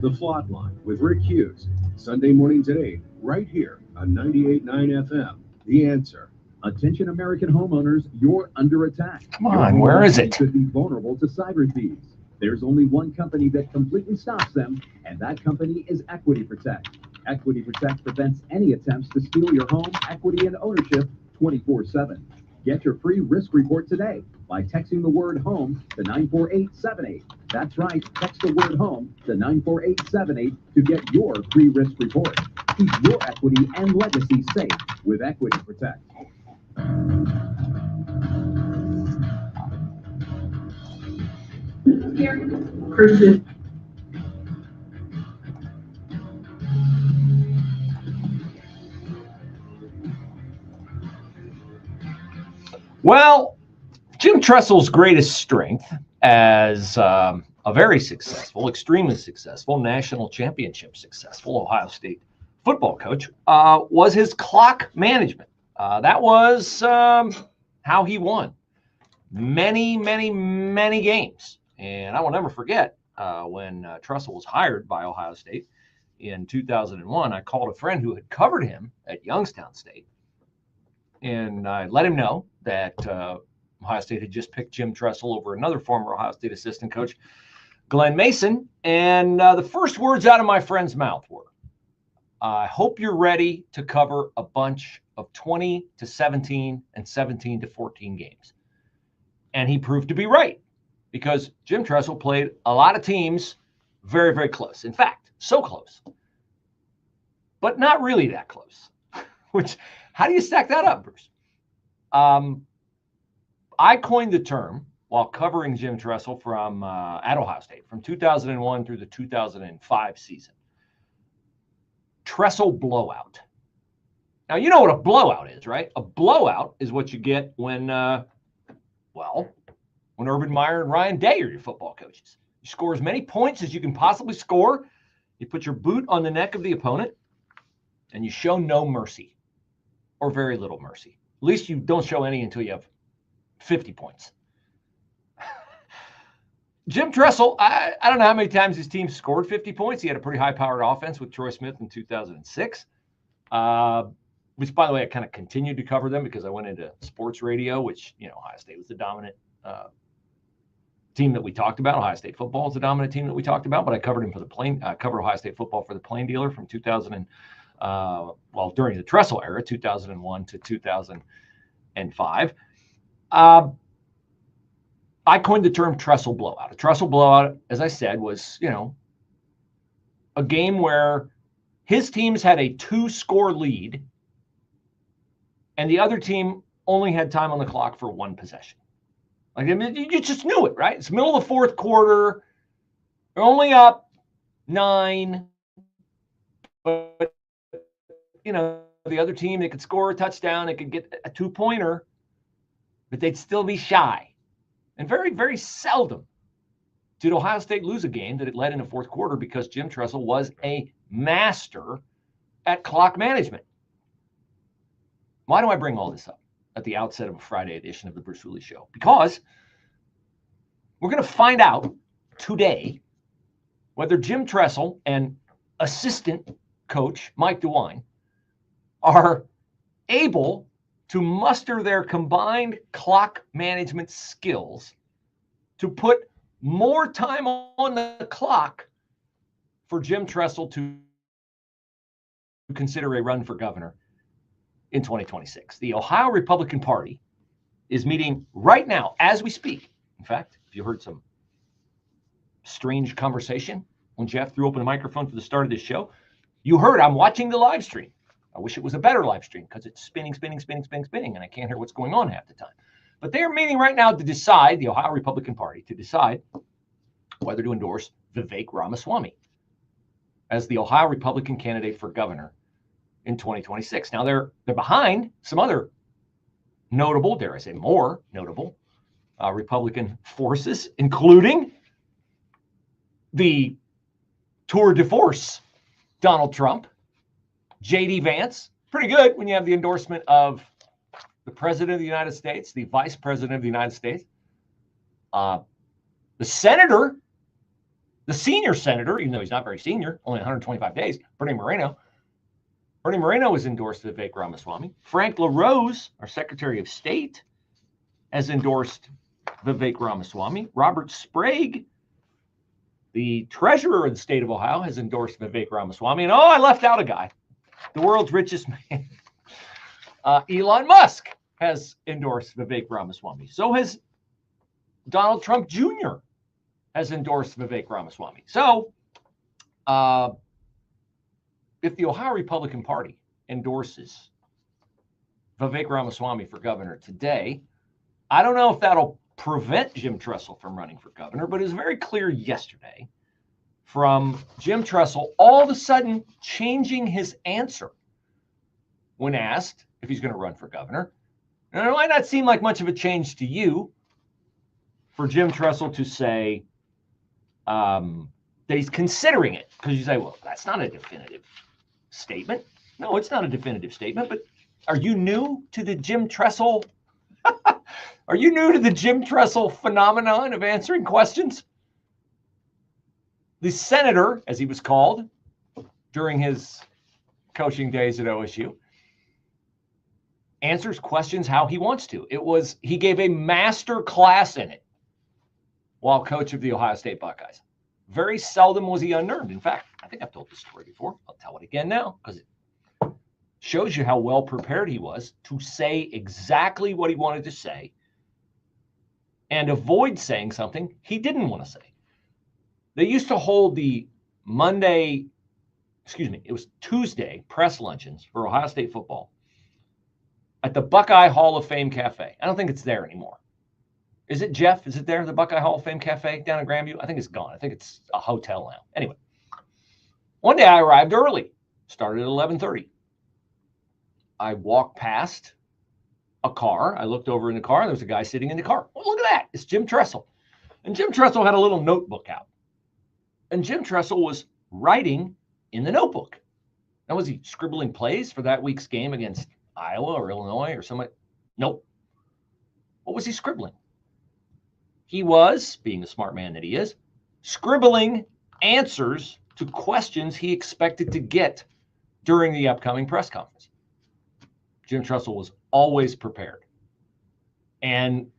The Flot Line with Rick Hughes, Sunday mornings at 8, right here on 98.9 FM. The Answer. Attention American homeowners, you're under attack. Come on, where is it? Could be vulnerable to cyber thieves. There's only one company that completely stops them, and that company is Equity Protect. Equity Protect prevents any attempts to steal your home, equity, and ownership 24/7. Get your free risk report today by texting the word HOME to 94878. That's right, text the word HOME to 94878 to get your free risk report. Keep your equity and legacy safe with Equity Protect. Christian. Well, Jim Tressel's greatest strength as a very successful, extremely successful, national championship successful Ohio State football coach was his clock management. That was how he won many, many, many games. And I will never forget when Tressel was hired by Ohio State in 2001, I called a friend who had covered him at Youngstown State. And I let him know that Ohio State had just picked Jim Tressel over another former Ohio State assistant coach, Glenn Mason. And the first words out of my friend's mouth were, I hope you're ready to cover a bunch of 20-17 and 17-14 games. And he proved to be right, because Jim Tressel played a lot of teams very, very close. In fact, so close, but not really that close. Which, how do you stack that up, Bruce? I coined the term while covering Jim Tressel from at Ohio State from 2001 through the 2005 season. Tressel blowout. Now, you know what a blowout is, right? A blowout is what you get when, when Urban Meyer and Ryan Day are your football coaches. You score as many points as you can possibly score. You put your boot on the neck of the opponent, and you show no mercy, or very little mercy. At least you don't show any until you have 50 points. Jim Tressel, I don't know how many times his team scored 50 points. He had a pretty high-powered offense with Troy Smith in 2006, which, by the way, I kind of continued to cover them because I went into sports radio, which, Ohio State was the dominant team that we talked about. Ohio State football is the dominant team that we talked about, but I covered him for covered Ohio State football for the Plain Dealer from 2000 during the Tressel era, 2001 to 2005. I coined the term Tressel blowout. A Tressel blowout, as I said, was, a game where his teams had a 2-score lead and the other team only had time on the clock for one possession. Like, I mean, you just knew it, right? It's middle of the fourth quarter. They're only up 9, but the other team, they could score a touchdown, they could get a 2-pointer, but they'd still be shy. And very, very seldom did Ohio State lose a game that it led in the fourth quarter because Jim Tressel was a master at clock management. Why do I bring all this up at the outset of a Friday edition of the Bruce Hooley Show? Because we're going to find out today whether Jim Tressel and assistant coach Mike DeWine are able to muster their combined clock management skills to put more time on the clock for Jim Tressel to consider a run for governor in 2026. The Ohio Republican Party is meeting right now as we speak. In fact, if you heard some strange conversation when Jeff threw open the microphone for the start of this show, you heard I'm watching the live stream. I wish it was a better live stream because it's spinning, and I can't hear what's going on half the time. But they are meeting right now to decide, the Ohio Republican Party, to decide whether to endorse Vivek Ramaswamy as the Ohio Republican candidate for governor in 2026. Now, they're behind some other notable, dare I say more notable, Republican forces, including the tour de force Donald Trump, J.D. Vance. Pretty good when you have the endorsement of the President of the United States, the Vice President of the United States, the Senator The senior senator, even though he's not very senior, only 125 days, Bernie Moreno. Bernie Moreno has endorsed Vivek Ramaswamy. Frank LaRose, our Secretary of State, has endorsed Vivek Ramaswamy. Robert Sprague, the treasurer of the state of Ohio, has endorsed Vivek Ramaswamy. And I left out a guy, the world's richest man. Elon Musk has endorsed Vivek Ramaswamy. So has Donald Trump Jr. has endorsed Vivek Ramaswamy. So if the Ohio Republican Party endorses Vivek Ramaswamy for governor today, I don't know if that'll prevent Jim Tressel from running for governor, but it was very clear yesterday from Jim Tressel all of a sudden changing his answer when asked if he's going to run for governor. And it might not seem like much of a change to you for Jim Tressel to say that he's considering it, because you say, well, that's not a definitive statement. No, it's not a definitive statement, but are you new to the Jim Tressel? Are you new to the Jim Tressel phenomenon of answering questions? The senator, as he was called during his coaching days at OSU, answers questions how he wants to. He gave a master class in it while coach of the Ohio State Buckeyes. Very seldom was he unnerved. In fact, I think I've told this story before. I'll tell it again now because it shows you how well prepared he was to say exactly what he wanted to say and avoid saying something he didn't want to say. They used to hold the Tuesday press luncheons for Ohio State football at the Buckeye Hall of Fame Cafe. I don't think it's there anymore. Is it, Jeff? Is it there, the Buckeye Hall of Fame Cafe down in Grandview? I think it's gone. I think it's a hotel now. Anyway, one day I arrived early, started at 11:30. I walked past a car. I looked over in the car, and there was a guy sitting in the car. Oh, look at that. It's Jim Tressel. And Jim Tressel had a little notebook out. And Jim Tressel was writing in the notebook. Now, was he scribbling plays for that week's game against Iowa or Illinois or somebody? Nope. What was he scribbling? He was, being the smart man that he is, scribbling answers to questions he expected to get during the upcoming press conference. Jim Tressel was always prepared. And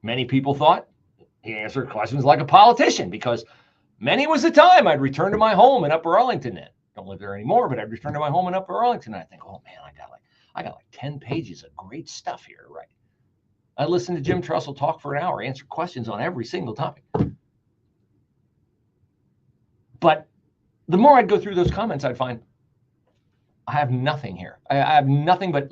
many people thought he answered questions like a politician, because many was the time I'd return to my home in Upper Arlington then. Don't live there anymore, but I'd return to my home in Upper Arlington. And I think, oh man, I got like 10 pages of great stuff here, right? I listened to Jim Tressel talk for an hour, answer questions on every single topic. But the more I'd go through those comments, I'd find I have nothing here. I have nothing but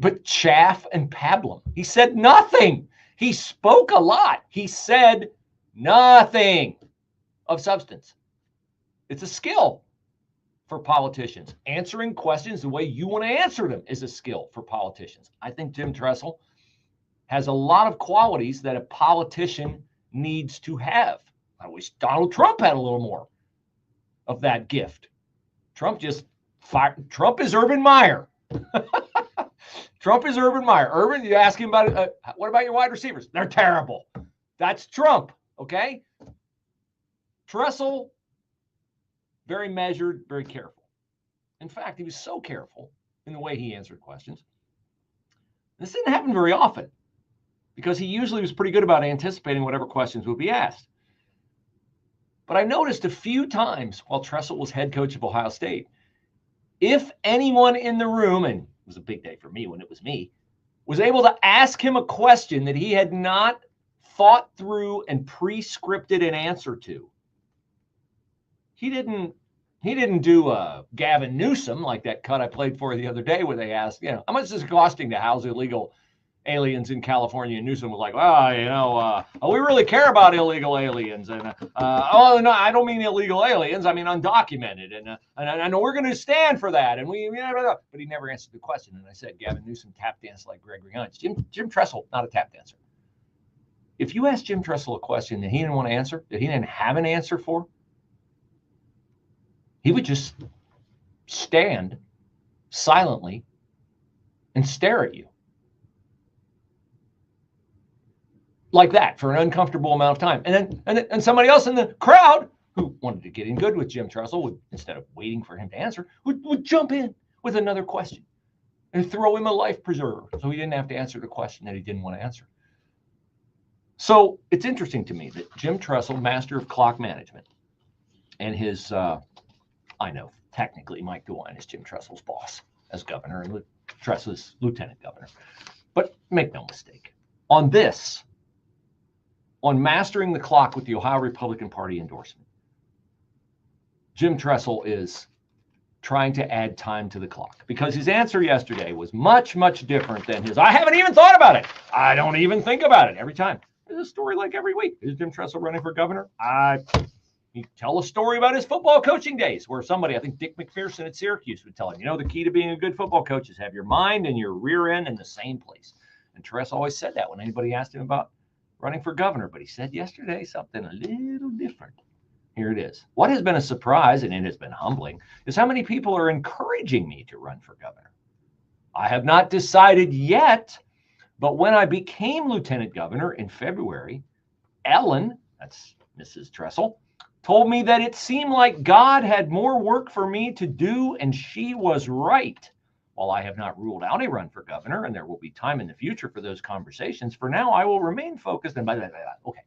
but chaff and pablum. He said nothing. He spoke a lot. He said nothing of substance. It's a skill for politicians. Answering questions the way you want to answer them is a skill for politicians. I think Jim Tressel has a lot of qualities that a politician needs to have. I wish Donald Trump had a little more of that gift. Trump is Urban Meyer. Trump is Urban Meyer. Urban, you ask him about what about your wide receivers? They're terrible. That's Trump, okay? Tressel, very measured, very careful. In fact, he was so careful in the way he answered questions. This didn't happen very often, because he usually was pretty good about anticipating whatever questions would be asked. But I noticed a few times while Tressel was head coach of Ohio State, if anyone in the room, and it was a big day for me when it was me, was able to ask him a question that he had not thought through and pre-scripted an answer to, he didn't do a Gavin Newsom like that cut I played for the other day where they asked, how much is it costing to house illegal aliens in California? And Newsom was like, we really care about illegal aliens. And, no, I don't mean illegal aliens. I mean undocumented. And I know we're going to stand for that. And but he never answered the question. And I said, Gavin Newsom tap danced like Gregory Hines. Jim Tressel, not a tap dancer. If you asked Jim Tressel a question that he didn't want to answer, that he didn't have an answer for, he would just stand silently and stare at you. like that for an uncomfortable amount of time. And then somebody else in the crowd who wanted to get in good with Jim Tressel would, instead of waiting for him to answer, would jump in with another question and throw him a life preserver so he didn't have to answer the question that he didn't want to answer. So it's interesting to me that Jim Tressel, master of clock management, and his, I know technically Mike DeWine is Jim Tressel's boss as governor and Tressel's lieutenant governor. But make no mistake, on mastering the clock with the Ohio Republican Party endorsement, Jim Tressel is trying to add time to the clock, because his answer yesterday was much, much different than his, I haven't even thought about it. I don't even think about it every time. There's a story like every week. Is Jim Tressel running for governor? He'd tell a story about his football coaching days where somebody, I think Dick McPherson at Syracuse, would tell him, the key to being a good football coach is have your mind and your rear end in the same place. And Tressel always said that when anybody asked him about running for governor. But he said yesterday something a little different. Here it is. What has been a surprise, and it has been humbling, is how many people are encouraging me to run for governor. I have not decided yet, but when I became lieutenant governor in February, Ellen, that's Mrs. Tressel, told me that it seemed like God had more work for me to do, and she was right. While I have not ruled out a run for governor, and there will be time in the future for those conversations, for now I will remain focused. And okay.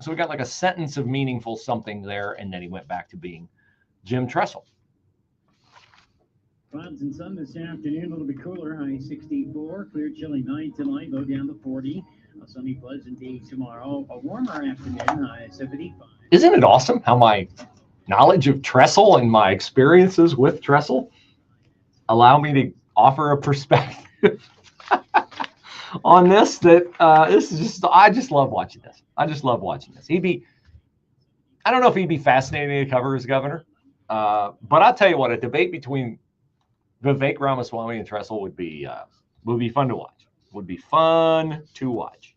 So we got like a sentence of meaningful something there, and then he went back to being Jim Tressel. Clouds and sun this afternoon, a little bit cooler, high 64. Clear, chilly night tonight, low down to 40. A sunny, pleasant day tomorrow. A warmer afternoon, high 75. Isn't it awesome how my knowledge of Tressel and my experiences with Tressel allow me to offer a perspective on this? That this is just, I just love watching this. I don't know if he'd be fascinating to cover as governor, but I'll tell you what, a debate between Vivek Ramaswamy and Tressel would be fun to watch. Would be fun to watch.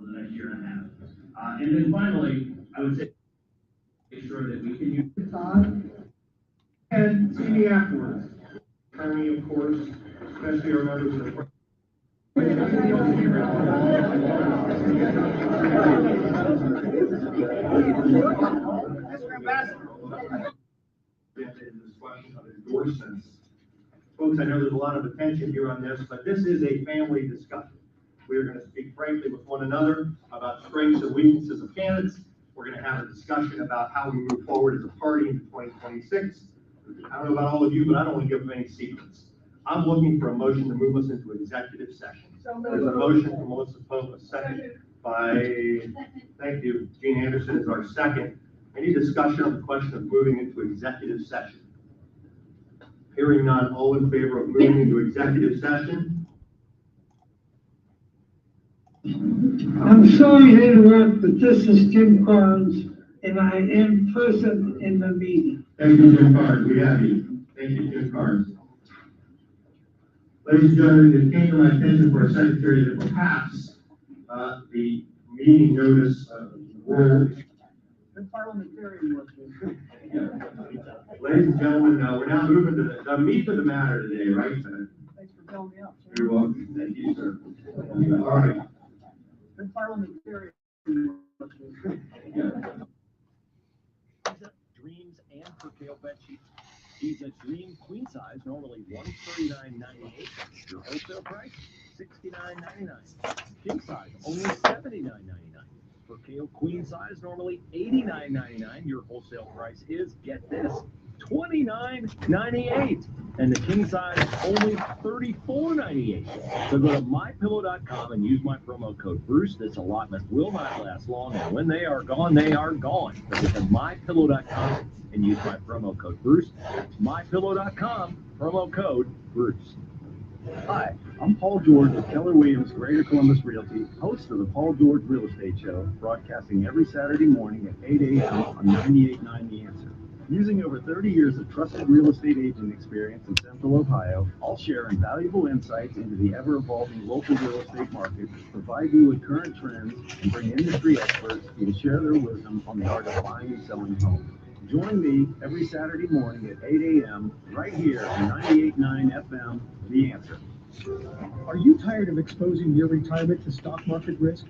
The next year and a half. And then finally, I would say make sure that we can use the time and see me afterwards. Attorney, of course, especially our members of the question of endorsements. Folks, I know there's a lot of attention here on this, but this is a family discussion. We are going to speak frankly with one another about strengths and weaknesses of candidates. We're going to have a discussion about how we move forward as a party into 2026. I don't know about all of you, but I don't want to give them any secrets. I'm looking for a motion to move us into executive session. There's a motion from Melissa Pope, a second by, thank you, Gene Anderson is our second. Any discussion on the question of moving into executive session? Hearing none, all in favor of moving into executive session? I'm sorry to interrupt, but this is Jim Carnes, and I am present in the meeting. Thank you, Jim Carnes. We have you. Thank you, Jim Carnes. Ladies and gentlemen, it came to my attention for a secretary that perhaps the meeting notice role. The parliamentarian was Ladies and gentlemen, we're now moving to the meat of the matter today, right? Thanks for filling me up, sir. You're welcome. Thank you, sir. All right. The parliamentarian was Dreams and for Kale bed sheets. These a Dream queen size, normally $139.98. Your wholesale price, $69.99. King size, only $79.99. For Kale queen size, normally $89.99. Your wholesale price is, get this, $29.98. And the king size, only $34.98. So go to mypillow.com and use my promo code Bruce. This allotment will not last long, and when they are gone, they are gone. So go to mypillow.com and use my promo code Bruce. That's mypillow.com, promo code Bruce. Hi, I'm Paul George of Keller Williams Greater Columbus Realty, host of the Paul George Real Estate Show, broadcasting every Saturday morning at 8 a.m. on 98.9 The Answer. Using over 30 years of trusted real estate agent experience in Central Ohio, I'll share invaluable insights into the ever-evolving local real estate market, provide you with current trends, and bring industry experts who will share their wisdom on the art of buying and selling homes. Join me every Saturday morning at 8 a.m. right here on 98.9 FM, The Answer. Are you tired of exposing your retirement to stock market risk?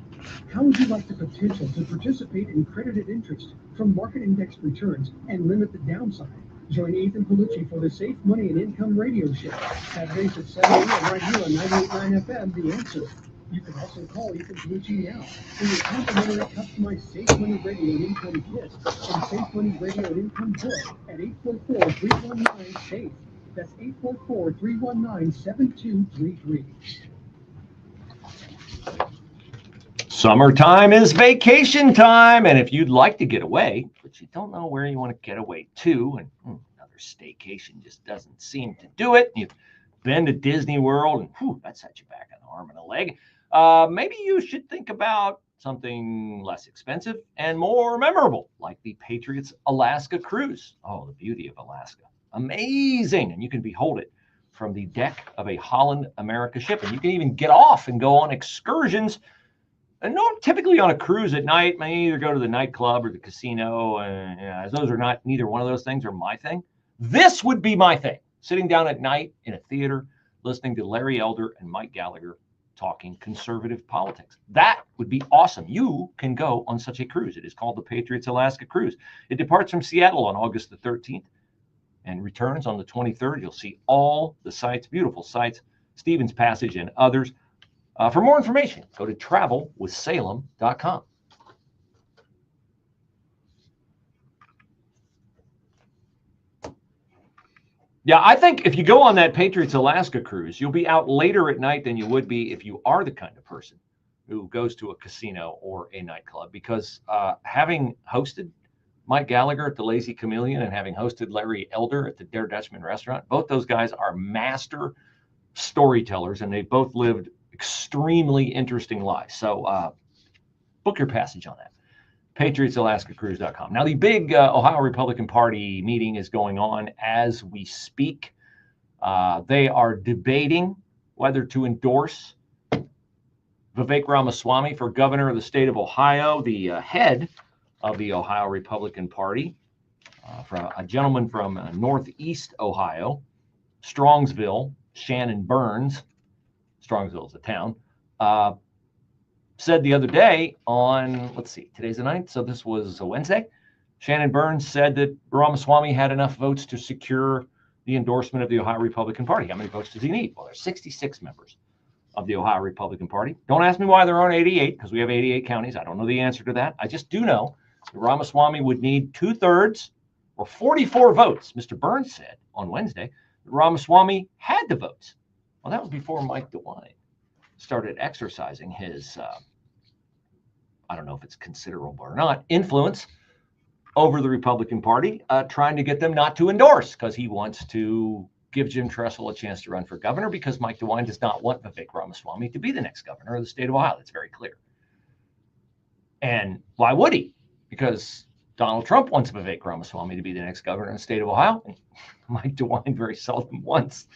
How would you like the potential to participate in credited interest from market index returns and limit the downside? Join Ethan Palucci for the Safe Money and Income radio show, Saturdays at 7 a.m. right here on 98.9 FM, The Answer. You can also call Ethan Palucci now for your complimentary customized Safe Money Radio and Income kit and Safe Money Radio and Income book at 844-319-SAFE. That's 844-319-7233. Summertime is vacation time, and if you'd like to get away, but you don't know where you want to get away to, and another staycation just doesn't seem to do it, you've been to Disney World, and that set you back an arm and a leg, maybe you should think about something less expensive and more memorable, like the Patriots Alaska Cruise. Oh, the beauty of Alaska. Amazing. And you can behold it from the deck of a Holland America ship. And you can even get off and go on excursions. And no, typically on a cruise at night, may either go to the nightclub or the casino. As those are not, neither one of those things are my thing. This would be my thing. Sitting down at night in a theater, listening to Larry Elder and Mike Gallagher talking conservative politics. That would be awesome. You can go on such a cruise. It is called the Patriots Alaska Cruise. It departs from Seattle on August the 13th. And returns on the 23rd. You'll see all the sites, beautiful sites, Stevens Passage and others. For more information, go to travelwithsalem.com. Yeah, I think if you go on that Patriots Alaska cruise, you'll be out later at night than you would be if you are the kind of person who goes to a casino or a nightclub, because having hosted Mike Gallagher at the Lazy Chameleon and having hosted Larry Elder at the Dare Dutchman restaurant, both those guys are master storytellers, and they both lived extremely interesting lives. So book your passage on that. PatriotsAlaskaCruise.com. Now, the big Ohio Republican Party meeting is going on as we speak. They are debating whether to endorse Vivek Ramaswamy for governor of the state of Ohio. The head of the Ohio Republican Party, from a gentleman from Northeast Ohio, Strongsville, Shannon Burns, Strongsville is a town, said the other day on, let's see, today's the 9th, so this was a Wednesday. Shannon Burns said that Ramaswamy had enough votes to secure the endorsement of the Ohio Republican Party. How many votes does he need? Well, there's 66 members of the Ohio Republican Party. Don't ask me why there aren't 88, because we have 88 counties. I don't know the answer to that. I just do know Ramaswamy would need 2/3 or 44 votes. Mr. Burns said on Wednesday that Ramaswamy had the votes. Well, that was before Mike DeWine started exercising his, I don't know if it's considerable or not, influence over the Republican Party, trying to get them not to endorse, because he wants to give Jim Tressel a chance to run for governor, because Mike DeWine does not want Vivek Ramaswamy to be the next governor of the state of Ohio. That's very clear. And why would he? Because Donald Trump wants Vivek Ramaswamy to be the next governor in the state of Ohio. And Mike DeWine very seldom wants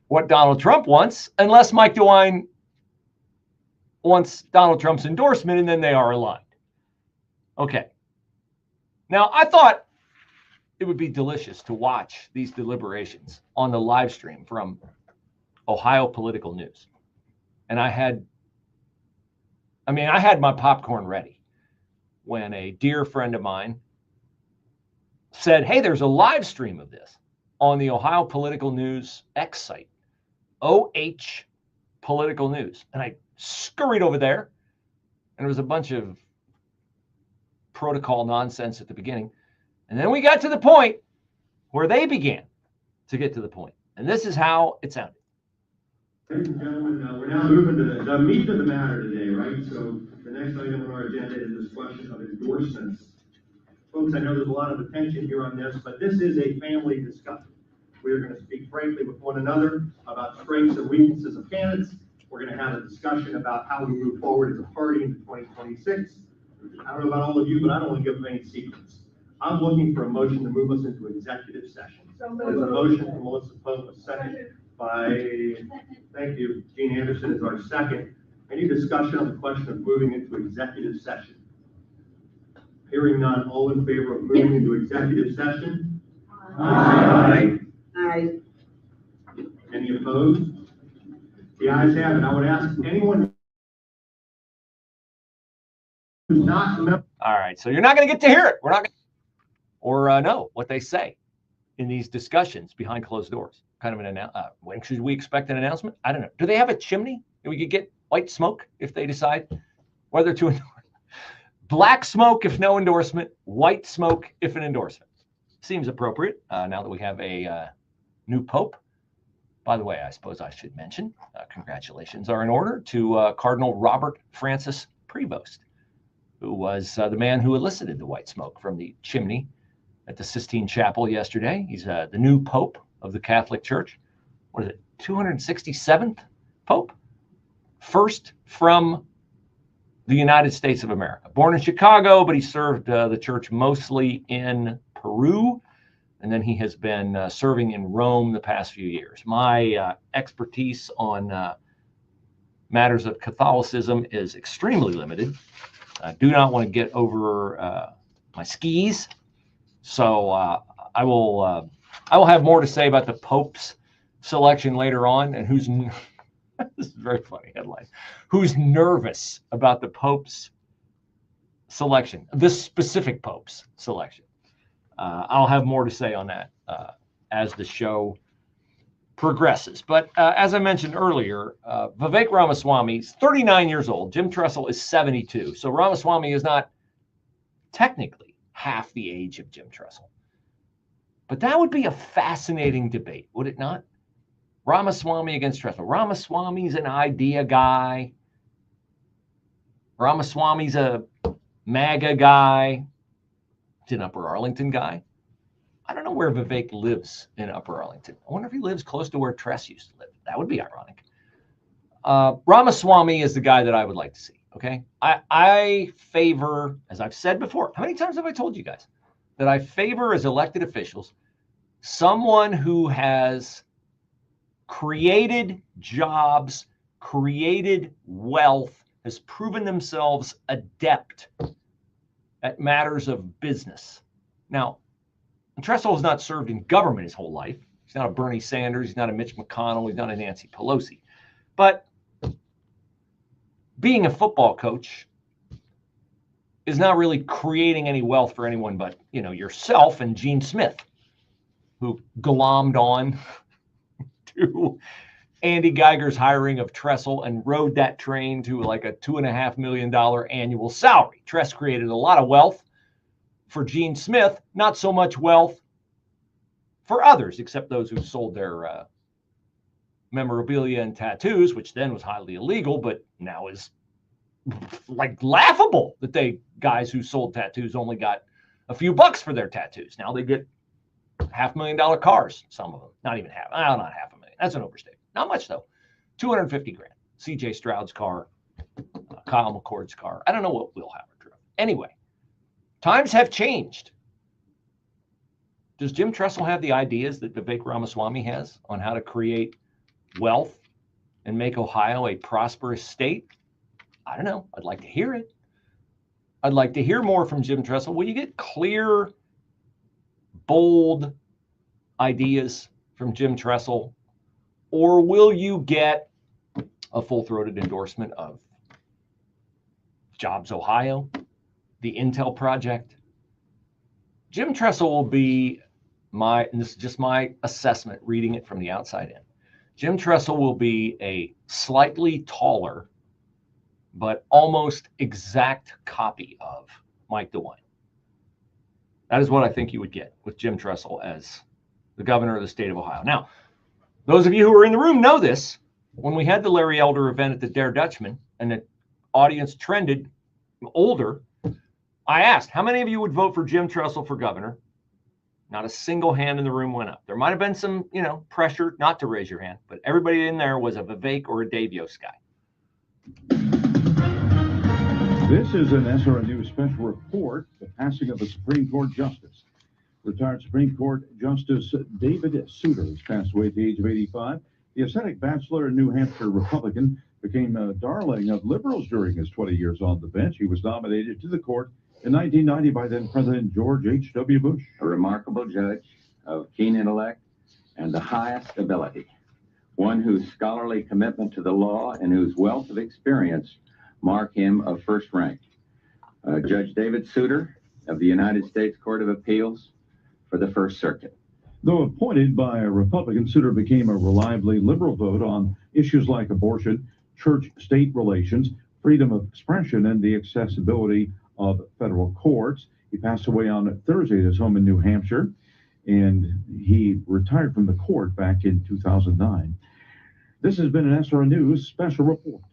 what Donald Trump wants, unless Mike DeWine wants Donald Trump's endorsement, and then they are aligned. Okay. Now, I thought it would be delicious to watch these deliberations on the live stream from Ohio Political News. And I had my popcorn ready when a dear friend of mine said, hey, there's a live stream of this on the Ohio Political News X site, OH Political News. And I scurried over there, and there was a bunch of protocol nonsense at the beginning. And then we got to the point where they began to get to the point. And this is how it sounded. Ladies and gentlemen, we're now moving to the meat of the matter today, right? So the next item on our agenda is this question of endorsements. Folks, I know there's a lot of attention here on this, but this is a family discussion. We are going to speak frankly with one another about strengths and weaknesses of candidates. We're going to have a discussion about how we move forward as a party into 2026. I don't know about all of you, but I don't want to give them any secrets. I'm looking for a motion to move us into executive session. There's a motion from Melissa Pope, a second by, thank you, Gene Anderson is our second. Any discussion on the question of moving into executive session? Hearing none, all in favor of moving into executive session? Aye. Aye. Any opposed? The ayes have it. I would ask anyone who's not a member. All right, so you're not going to get to hear it. We're not going to, or know what they say in these discussions behind closed doors. Kind of an when should we expect an announcement? I don't know. Do they have a chimney? We could get white smoke if they decide whether to endorse. Black smoke if no endorsement, white smoke if an endorsement. Seems appropriate now that we have a new pope. By the way, I suppose I should mention, congratulations are in order to Cardinal Robert Francis Prevost, who was the man who elicited the white smoke from the chimney at the Sistine Chapel yesterday. He's the new pope of the Catholic Church. What is it, 267th pope? First from the United States of America. Born in Chicago, but he served the church mostly in Peru, and then he has been serving in Rome the past few years. My expertise on matters of Catholicism is extremely limited. I do not want to get over my skis, so I will have more to say about the Pope's selection later on, and who's this is a very funny headline. Who's nervous about the Pope's selection, this specific Pope's selection? I'll have more to say on that as the show progresses. But as I mentioned earlier, Vivek Ramaswamy is 39 years old. Jim Tressel is 72. So Ramaswamy is not technically half the age of Jim Tressel. But that would be a fascinating debate, would it not? Ramaswamy against Tressel. Ramaswamy's an idea guy. Ramaswamy's a MAGA guy. He's an Upper Arlington guy. I don't know where Vivek lives in Upper Arlington. I wonder if he lives close to where Tress used to live. That would be ironic. Ramaswamy is the guy that I would like to see, okay? I favor, as I've said before, how many times have I told you guys that I favor as elected officials someone who has created jobs, created wealth, has proven themselves adept at matters of business. Now, Tressel has not served in government his whole life. He's not a Bernie Sanders. He's not a Mitch McConnell. He's not a Nancy Pelosi. But being a football coach is not really creating any wealth for anyone but, you know, yourself and Gene Smith, who glommed on to Andy Geiger's hiring of Tressel and rode that train to like a $2.5 million annual salary. Tress created a lot of wealth for Gene Smith, not so much wealth for others, except those who sold their memorabilia and tattoos, which then was highly illegal, but now is like laughable that guys who sold tattoos only got a few bucks for their tattoos. Now they get $500,000 cars, some of them. Not even half. Not $500,000. That's an overstatement. Not much though. $250,000. CJ Stroud's car, Kyle McCord's car. I don't know what Will Howard drove. Anyway, times have changed. Does Jim Tressel have the ideas that Vivek Ramaswamy has on how to create wealth and make Ohio a prosperous state? I don't know. I'd like to hear it. I'd like to hear more from Jim Tressel. Will you get clear, bold ideas from Jim Tressel? Or will you get a full-throated endorsement of Jobs Ohio, the Intel Project? Jim Tressel will be and this is just my assessment, reading it from the outside in. Jim Tressel will be a slightly taller, but almost exact copy of Mike DeWine. That is what I think you would get with Jim Tressel as the governor of the state of Ohio. Now, those of you who are in the room know this. When we had the Larry Elder event at the Dare Dutchman and the audience trended older, I asked, how many of you would vote for Jim Tressel for governor? Not a single hand in the room went up. There might have been some, pressure not to raise your hand, but everybody in there was a Vivek or a Dave Yost guy. This is an SRN News special report, the passing of a Supreme Court justice. Retired Supreme Court Justice David Souter has passed away at the age of 85. The ascetic bachelor and New Hampshire Republican became a darling of liberals during his 20 years on the bench. He was nominated to the court in 1990 by then President George H.W. Bush. A remarkable judge of keen intellect and the highest ability, one whose scholarly commitment to the law and whose wealth of experience mark him of first rank. Judge David Souter of the United States Court of Appeals for the First Circuit. Though appointed by a Republican, Souter became a reliably liberal vote on issues like abortion, church-state relations, freedom of expression, and the accessibility of federal courts. He passed away on Thursday at his home in New Hampshire, and he retired from the court back in 2009. This has been an SRN News special report.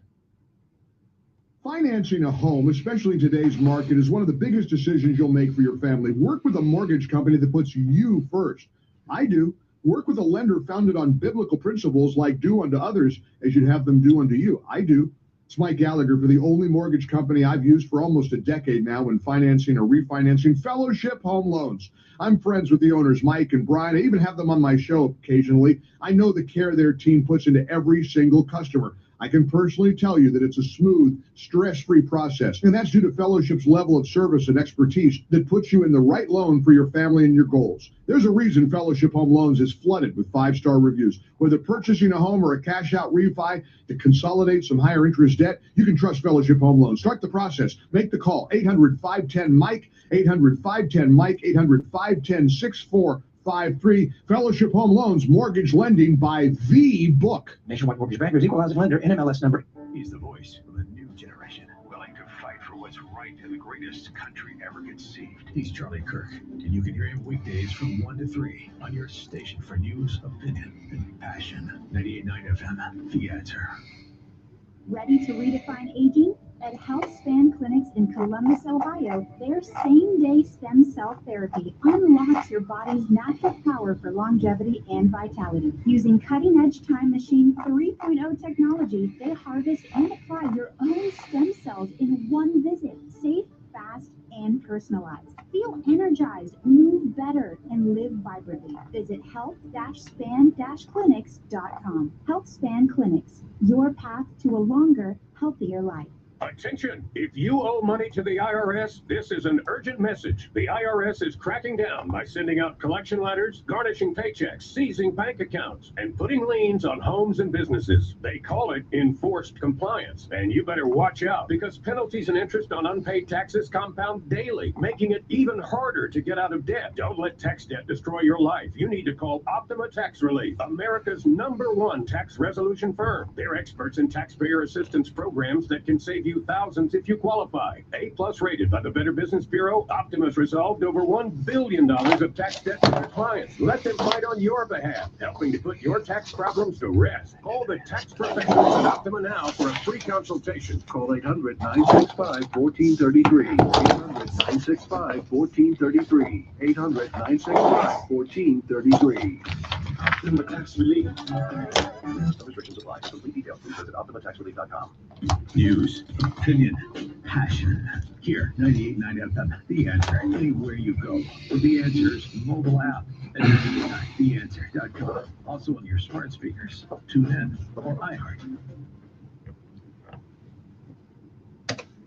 Financing a home, especially in today's market, is one of the biggest decisions you'll make for your family. Work with a mortgage company that puts you first. I do. Work with a lender founded on biblical principles like do unto others as you'd have them do unto you. I do. It's Mike Gallagher for the only mortgage company I've used for almost a decade now when financing or refinancing Fellowship Home Loans. I'm friends with the owners, Mike and Brian. I even have them on my show occasionally. I know the care their team puts into every single customer. I can personally tell you that it's a smooth, stress-free process, and that's due to Fellowship's level of service and expertise that puts you in the right loan for your family and your goals. There's a reason Fellowship Home Loans is flooded with 5-star reviews. Whether purchasing a home or a cash-out refi to consolidate some higher interest debt, you can trust Fellowship Home Loans. Start the process. Make the call. 800-510-MIKE, 800-510-MIKE, 800-510-6453. Fellowship Home Loans, mortgage lending by the book. Nationwide Mortgage Bankers, Equal Housing Lender, NMLS number. He's the voice of a new generation, willing to fight for what's right in the greatest country ever conceived. He's Charlie Kirk, and you can hear him weekdays from 1 to 3 on your station for news, opinion, and passion. 98.9 FM, The Answer. Ready to redefine aging? At HealthSpan Clinics in Columbus, Ohio, their same-day stem cell therapy unlocks your body's natural power for longevity and vitality. Using cutting-edge Time Machine 3.0 technology, they harvest and apply your own stem cells in one visit. Safe, fast, and personalized. Feel energized, move better, and live vibrantly. Visit health-span-clinics.com. HealthSpan Clinics, your path to a longer, healthier life. Attention! If you owe money to the IRS, this is an urgent message. The IRS is cracking down by sending out collection letters, garnishing paychecks, seizing bank accounts, and putting liens on homes and businesses. They call it enforced compliance. And you better watch out because penalties and interest on unpaid taxes compound daily, making it even harder to get out of debt. Don't let tax debt destroy your life. You need to call Optima Tax Relief, America's #1 tax resolution firm. They're experts in taxpayer assistance programs that can save you thousands if you qualify. A+ rated by the Better Business Bureau, Optima's resolved over $1 billion of tax debt to their clients. Let them fight on your behalf, helping to put your tax problems to rest. Call the tax professionals at Optima now for a free consultation. Call 800-965-1433. 800-965-1433. 800-965-1433. Optima Tax Relief. Some restrictions apply. For complete details, please visit OptimaTaxRelief.com. News, opinion, passion. Here, 98.9 FM, The Answer, anywhere you go. With The Answer's mobile app at 98.9theanswer.com. Also on your smart speakers, TuneIn, or iHeart.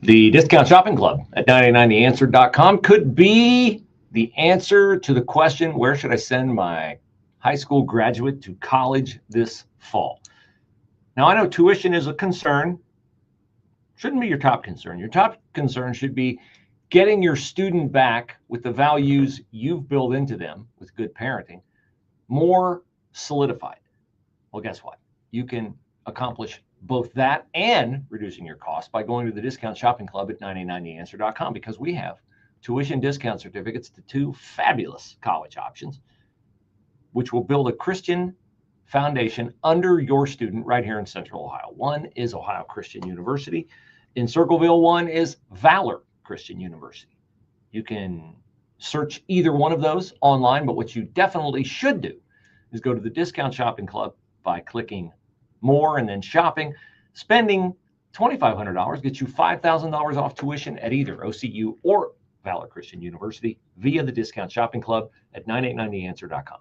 The Discount Shopping Club at 99theanswer.com could be the answer to the question, where should I send my high school graduate to college this fall? Now, I know tuition is a concern. Shouldn't be your top concern. Your top concern should be getting your student back with the values you've built into them with good parenting more solidified. Well, guess what? You can accomplish both that and reducing your costs by going to the Discount Shopping Club at 99theanswer.com, because we have tuition discount certificates to 2 fabulous college options, which will build a Christian foundation under your student right here in Central Ohio. One is Ohio Christian University. In Circleville, one is Valor Christian University. You can search either one of those online, but what you definitely should do is go to the Discount Shopping Club by clicking more and then shopping, spending $2,500 gets you $5,000 off tuition at either OCU or Valor Christian University via the Discount Shopping Club at 989theanswer.com.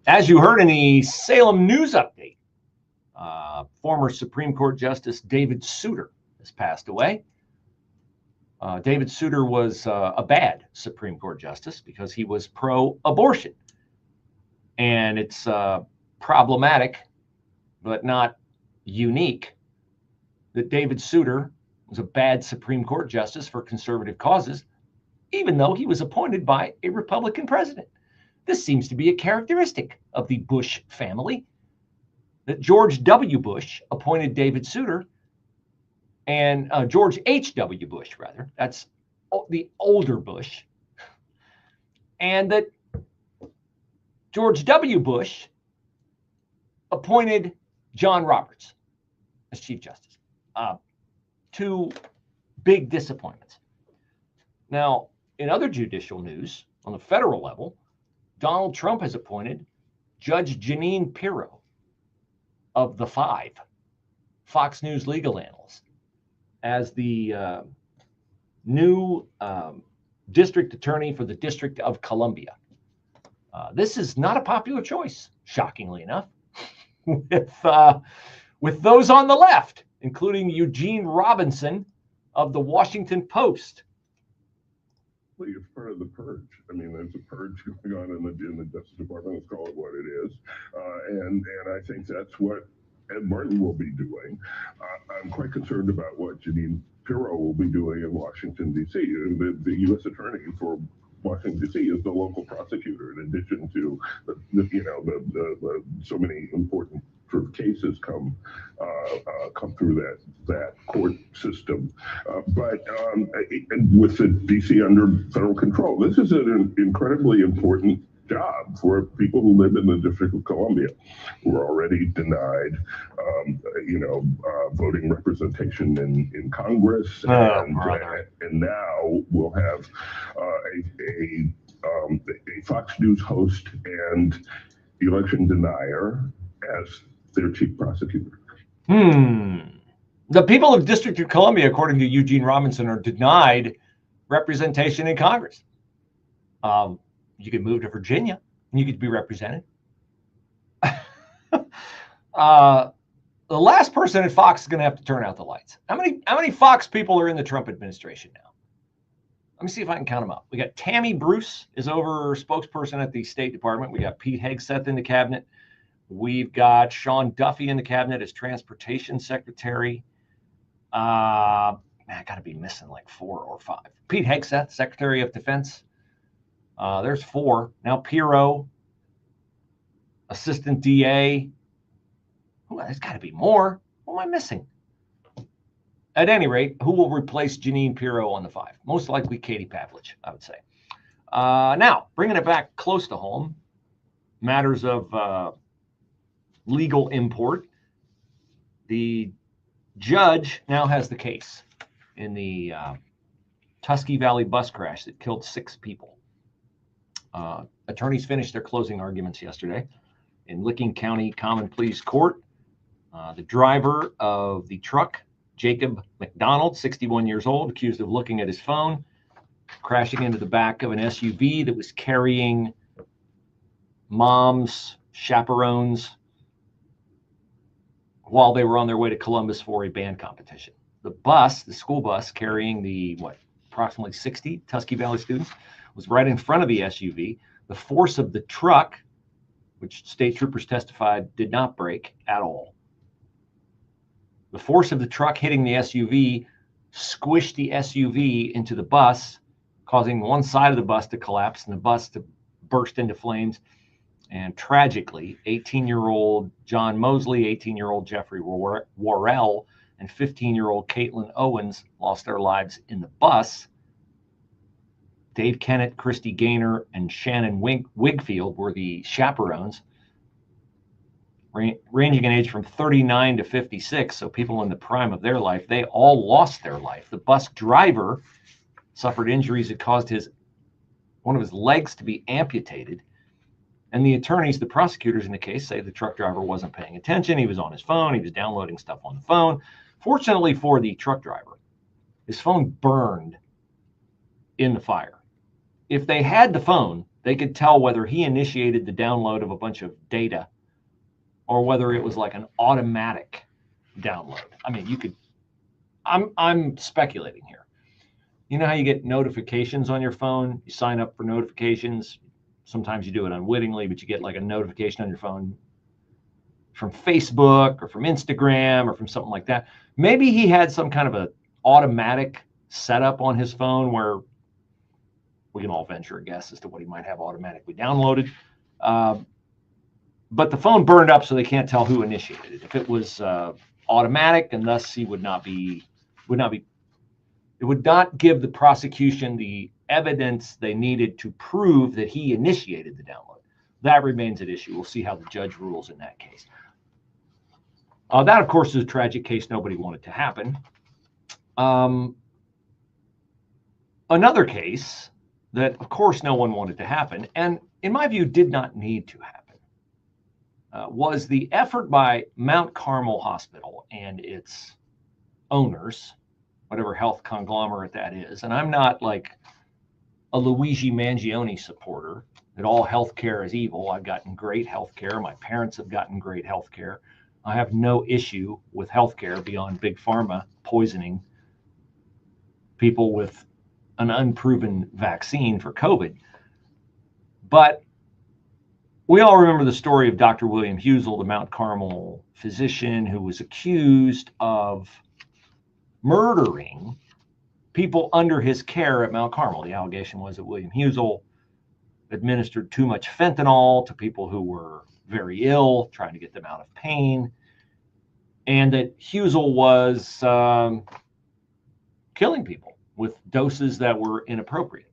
As you heard in the Salem news update, former Supreme Court Justice David Souter has passed away. David Souter was a bad Supreme Court justice because he was pro-abortion. And it's problematic, but not unique, that David Souter was a bad Supreme Court justice for conservative causes, even though he was appointed by a Republican president. This seems to be a characteristic of the Bush family, that George W. Bush appointed David Souter, and George H.W. Bush, rather, that's the older Bush, and that George W. Bush appointed John Roberts as Chief Justice. Two big disappointments. Now, in other judicial news, on the federal level, Donald Trump has appointed Judge Jeanine Pirro of the Five, Fox News legal analyst, as the new district attorney for the District of Columbia. This is not a popular choice, shockingly enough, with those on the left, including Eugene Robinson of the Washington Post. It's part of the purge. I mean, there's a purge going on in the Justice Department. Let's call it what it is, and I think that's what Ed Martin will be doing. I'm quite concerned about what Jeanine Pirro will be doing in Washington, D.C. The U.S. Attorney for Washington, D.C. is the local prosecutor, in addition to the so many important sort of cases come through that court system. But with the D.C. under federal control, this is an incredibly important job for people who live in the District of Columbia, who are already denied, voting representation in Congress, and now we'll have a Fox News host and election denier as their chief prosecutor. The people of District of Columbia, according to Eugene Robinson, are denied representation in Congress. You could move to Virginia and you could be represented. The last person at Fox is going to have to turn out the lights. How many Fox people are in the Trump administration now? Let me see if I can count them up. We got Tammy Bruce is over spokesperson at the State Department. We got Pete Hegseth in the cabinet. We've got Sean Duffy in the cabinet as transportation secretary. I got to be missing like 4 or 5. Pete Hegseth, Secretary of Defense. There's 4. Now Pirro, Assistant DA. There's got to be more. What am I missing? At any rate, who will replace Jeanine Pirro on the 5? Most likely Katie Pavlich, I would say. Now, bringing it back close to home, matters of legal import. The judge now has the case in the Tusky Valley bus crash that killed 6 people. Attorneys finished their closing arguments yesterday in Licking County Common Pleas Court. The driver of the truck, Jacob McDonald, 61 years old, accused of looking at his phone, crashing into the back of an SUV that was carrying moms, chaperones, while they were on their way to Columbus for a band competition. The bus, the school bus carrying the, approximately 60 Tusky Valley students, was right in front of the SUV. The force of the truck, which state troopers testified did not brake at all. The force of the truck hitting the SUV squished the SUV into the bus, causing one side of the bus to collapse and the bus to burst into flames. And tragically, 18-year-old John Mosley, 18-year-old Jeffrey Worrell, and 15-year-old Caitlin Owens lost their lives in the bus. Dave Kennett, Christy Gaynor, and Shannon Wigfield were the chaperones, ranging in age from 39 to 56, so people in the prime of their life. They all lost their life. The bus driver suffered injuries that caused one of his legs to be amputated. And the attorneys, the prosecutors in the case, say the truck driver wasn't paying attention. He was on his phone. He was downloading stuff on the phone. Fortunately for the truck driver, his phone burned in the fire. If they had the phone, they could tell whether he initiated the download of a bunch of data or whether it was like an automatic download. I mean, you could, I'm speculating here. You know how you get notifications on your phone? You sign up for notifications. Sometimes you do it unwittingly, but you get like a notification on your phone from Facebook or from Instagram or from something like that. Maybe he had some kind of a automatic setup on his phone where we can all venture a guess as to what he might have automatically downloaded. But the phone burned up, so they can't tell who initiated it. If it was automatic, and thus he would not be, it would not give the prosecution the evidence they needed to prove that he initiated the download. That remains at issue. We'll see how the judge rules in that case. That, of course, is a tragic case nobody wanted to happen. Another case that, of course, no one wanted to happen, and in my view, did not need to happen, was the effort by Mount Carmel Hospital and its owners, whatever health conglomerate that is. And I'm not like a Luigi Mangione supporter that all healthcare is evil. I've gotten great healthcare. My parents have gotten great healthcare. I have no issue with healthcare beyond big pharma poisoning people with an unproven vaccine for COVID. But we all remember the story of Dr. William Husel, the Mount Carmel physician who was accused of murdering people under his care at Mount Carmel. The allegation was that William Husel administered too much fentanyl to people who were very ill, trying to get them out of pain, and that Husel was killing people with doses that were inappropriate.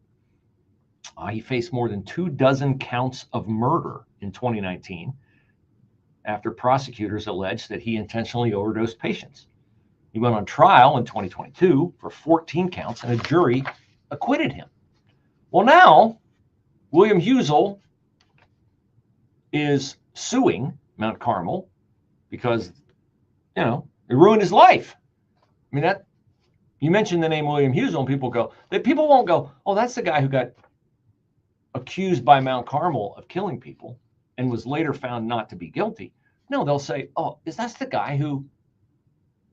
He faced more than 24 counts of murder in 2019 after prosecutors alleged that he intentionally overdosed patients. He went on trial in 2022 for 14 counts, and a jury acquitted him. Well, now William Husel is suing Mount Carmel because, you know, it ruined his life. I mean, that you mention the name William Husel, and people won't go, oh, that's the guy who got accused by Mount Carmel of killing people and was later found not to be guilty. No, they'll say, oh, that's the guy who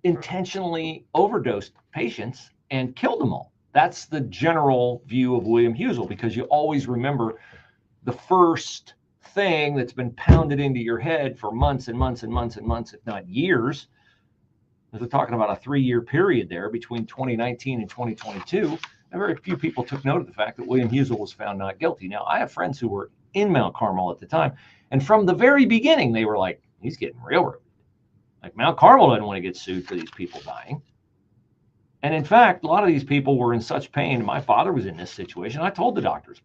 intentionally overdosed patients and killed them all. That's the general view of William Husel, because you always remember the first thing that's been pounded into your head for months and months and months and months, if not years. They're talking about a 3-year period there between 2019 and 2022. And very few people took note of the fact that William Husel was found not guilty. Now, I have friends who were in Mount Carmel at the time, and from the very beginning, they were like, he's getting railroaded. Like, Mount Carmel doesn't want to get sued for these people dying. And in fact, a lot of these people were in such pain. My father was in this situation. I told the doctors,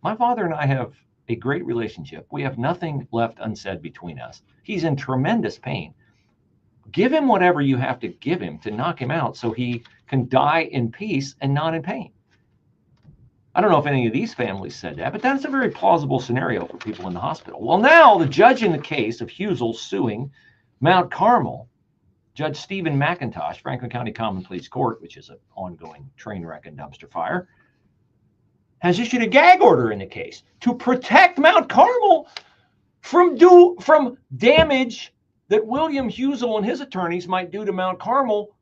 my father and I have a great relationship. We have nothing left unsaid between us. He's in tremendous pain. Give him whatever you have to give him to knock him out so he can die in peace and not in pain. I don't know if any of these families said that, but that's a very plausible scenario for people in the hospital. Well, now the judge in the case of Husel suing Mount Carmel, Judge Stephen McIntosh, Franklin County Common Pleas Court, which is an ongoing train wreck and dumpster fire, has issued a gag order in the case to protect Mount Carmel from damage that William Husel and his attorneys might do to Mount Carmel,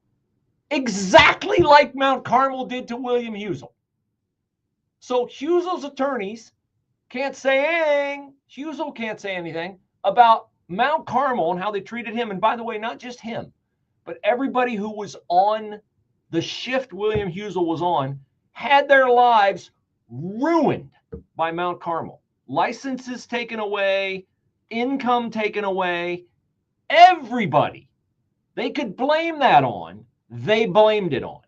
exactly like Mount Carmel did to William Husel. So Husel's attorneys can't say anything, Husel can't say anything about Mount Carmel and how they treated him. And by the way, not just him, but everybody who was on the shift William Husel was on had their lives ruined by Mount Carmel. Licenses taken away, income taken away. Everybody they could blame that on, they blamed it on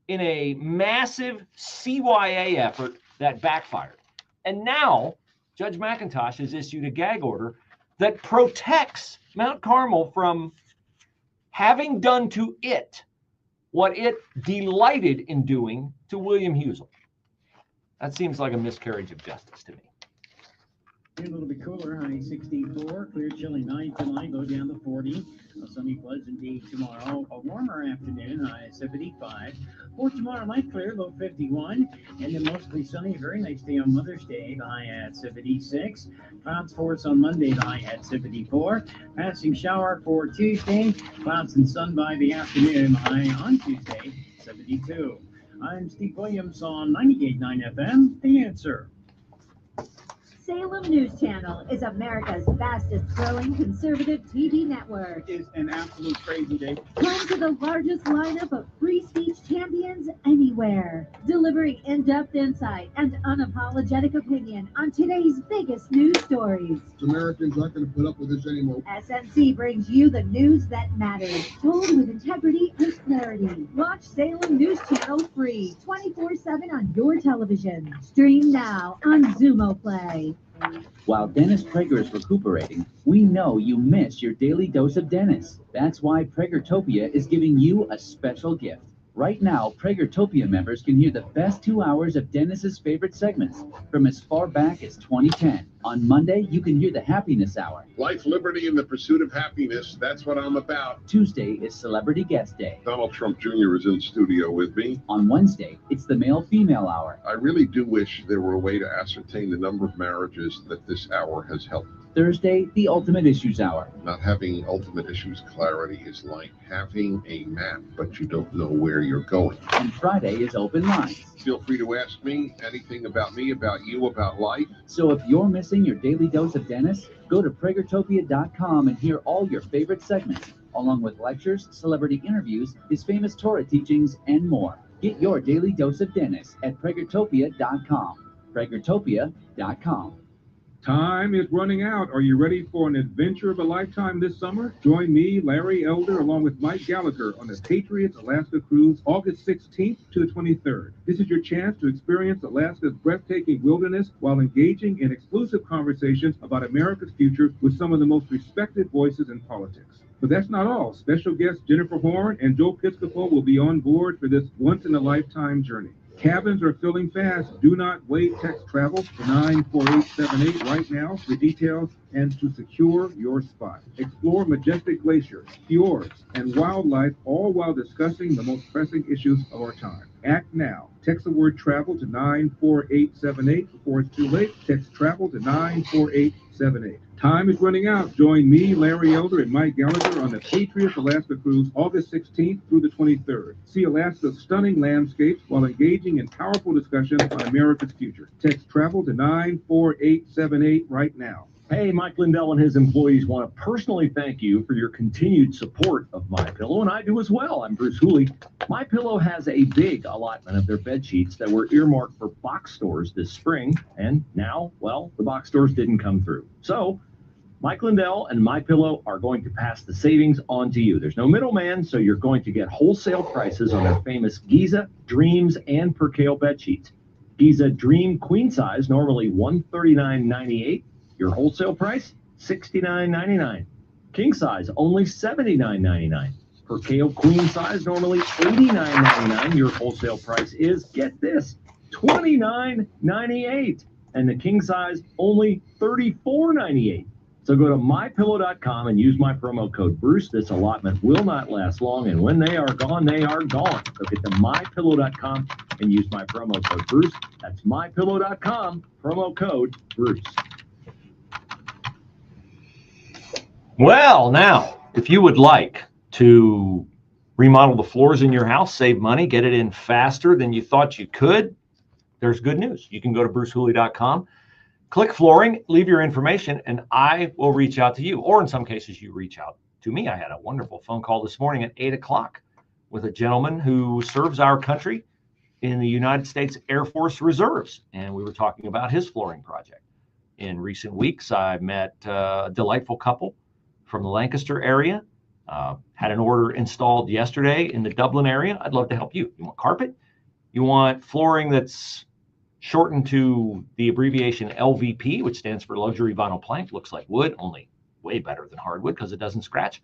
in a massive CYA effort that backfired. And now Judge McIntosh has issued a gag order that protects Mount Carmel from having done to it what it delighted in doing to William Husel. That seems like a miscarriage of justice to me. A little bit cooler, high 64. Clear, chilly night tonight, low down to 40. A sunny, pleasant day tomorrow. A warmer afternoon, high 75. For tomorrow night, clear, low 51. And then mostly sunny, very nice day on Mother's Day, the high at 76. Clouds for us on Monday, the high at 74. Passing shower for Tuesday. Clouds and sun by the afternoon, high on Tuesday, 72. I'm Steve Williams on 98.9 FM, The Answer. Salem News Channel is America's fastest growing conservative TV network. It's an absolute crazy day. Home to the largest lineup of free speech champions anywhere. Delivering in-depth insight and unapologetic opinion on today's biggest news stories. Americans aren't going to put up with this anymore. SNC brings you the news that matters, told with integrity and clarity. Watch Salem News Channel free, 24/7 on your television. Stream now on Zumo Play. While Dennis Prager is recuperating, we know you miss your daily dose of Dennis. That's why Pragertopia is giving you a special gift. Right now, Pragertopia members can hear the best 2 hours of Dennis's favorite segments from as far back as 2010. On Monday, you can hear the Happiness Hour. Life, liberty, and the pursuit of happiness. That's what I'm about. Tuesday is Celebrity Guest Day. Donald Trump Jr. is in studio with me. On Wednesday, it's the Male-Female Hour. I really do wish there were a way to ascertain the number of marriages that this hour has helped. Thursday, the Ultimate Issues Hour. Not having ultimate issues clarity is like having a map, but you don't know where you're going. And Friday is Open Lines. Feel free to ask me anything about me, about you, about life. So if you're missing your daily dose of Dennis, go to Pragertopia.com and hear all your favorite segments, along with lectures, celebrity interviews, his famous Torah teachings, and more. Get your daily dose of Dennis at Pragertopia.com. Pragertopia.com. Time is running out. Are you ready for an adventure of a lifetime this summer? Join me, Larry Elder, along with Mike Gallagher on the Patriots Alaska Cruise, August 16th to the 23rd. This is your chance to experience Alaska's breathtaking wilderness while engaging in exclusive conversations about America's future with some of the most respected voices in politics. But that's not all. Special guests Jennifer Horn and Joe Piscopo will be on board for this once-in-a-lifetime journey. Cabins are filling fast. Do not wait. Text travel to 94878 right now for details and to secure your spot. Explore majestic glaciers, fjords, and wildlife, all while discussing the most pressing issues of our time. Act now. Text the word travel to 94878 before it's too late. Text travel to 94878. Time is running out. Join me, Larry Elder, and Mike Gallagher on the Patriots Alaska Cruise, August 16th through the 23rd. See Alaska's stunning landscapes while engaging in powerful discussions on America's future. Text travel to 94878 right now. Hey, Mike Lindell and his employees want to personally thank you for your continued support of MyPillow, and I do as well. I'm Bruce Hooley. MyPillow has a big allotment of their bed sheets that were earmarked for box stores this spring, and now, well, the box stores didn't come through. So, Mike Lindell and MyPillow are going to pass the savings on to you. There's no middleman, so you're going to get wholesale prices on their famous Giza, Dreams, and Percale bed sheets. Giza Dream Queen Size, normally $139.98. Your wholesale price, $69.99. King size, only $79.99. Percale queen size, normally $89.99. Your wholesale price is, get this, $29.98. And the king size, only $34.98. So go to mypillow.com and use my promo code Bruce. This allotment will not last long, and when they are gone, they are gone. So get to mypillow.com and use my promo code Bruce. That's mypillow.com, promo code Bruce. Well, now, if you would like to remodel the floors in your house, save money, get it in faster than you thought you could, there's good news. You can go to brucehooley.com, click flooring, leave your information, and I will reach out to you. Or in some cases, you reach out to me. I had a wonderful phone call this morning at 8 o'clock with a gentleman who serves our country in the United States Air Force Reserves, and we were talking about his flooring project. In recent weeks, I met a delightful couple from the Lancaster area, had an order installed yesterday in the Dublin area. I'd love to help you. You want carpet? You want flooring that's shortened to the abbreviation LVP, which stands for luxury vinyl plank. Looks like wood, only way better than hardwood because it doesn't scratch.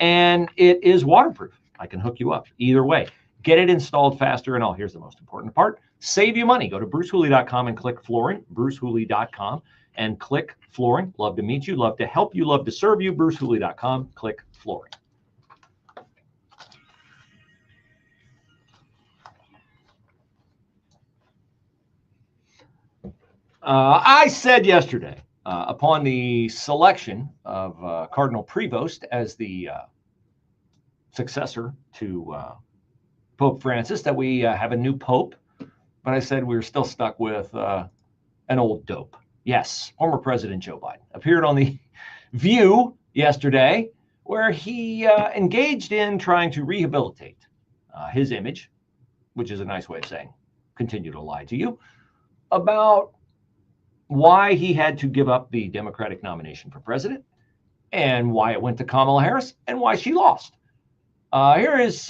And it is waterproof. I can hook you up either way. Get it installed faster. And here's the most important part. Save you money. Go to brucehooley.com and click flooring, brucehooley.com, and click flooring. Love to meet you. Love to help you. Love to serve you. BruceHooley.com. Click flooring. I said yesterday, upon the selection of Cardinal Prevost as the successor to Pope Francis, that we have a new pope, but I said we were still stuck with an old dope. Yes, former President Joe Biden appeared on The View yesterday, where he engaged in trying to rehabilitate his image, which is a nice way of saying continue to lie to you, about why he had to give up the Democratic nomination for president and why it went to Kamala Harris and why she lost. Here is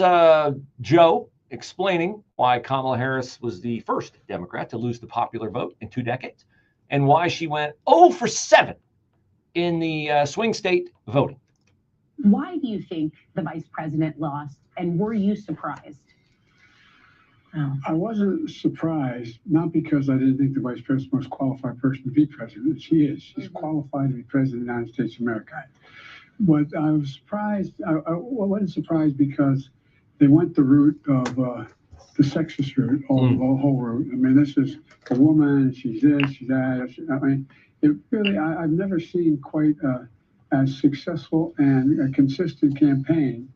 Joe explaining why Kamala Harris was the first Democrat to lose the popular vote in 2 decades and why she went 0 for 7 in the swing state voting. Why do you think the vice president lost, and were you surprised? I wasn't surprised, not because I didn't think the vice president was the most qualified person to be president. She is. She's qualified to be president of the United States of America. But I was surprised. I wasn't surprised because they went the route of the sexist route, the whole route. I mean, this is a woman, she's this, she's that. I mean, it really, I've never seen quite as successful and a consistent campaign